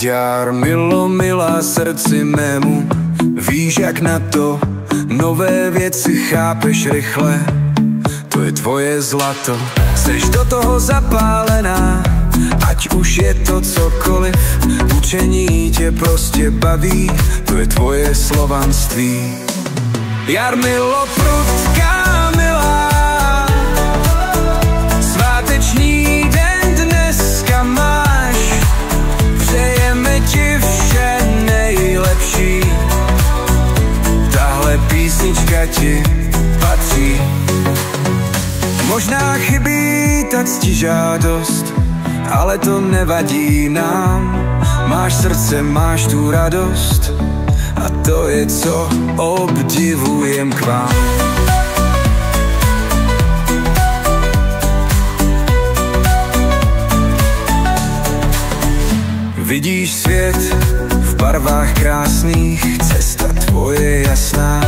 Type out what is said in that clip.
Jar Milo, milá srdci mému, víš jak na to, nové věci chápeš rychle, to je tvoje zlato. Seš do toho zapálená, ať už je to cokoliv, učení tě prostě baví, to je tvoje slovanství. Jar Milo, prudká milá, sváteční den dneska máš, přejeme ti vše nejlepší, tahle písnička ti patří. Možná chybí ta ctižádost, ale to nevadí nám, máš srdce, máš tu radost a to je, co obdivujem k vám. Vidíš svět v barvách krásných, cesta tvoje jasná,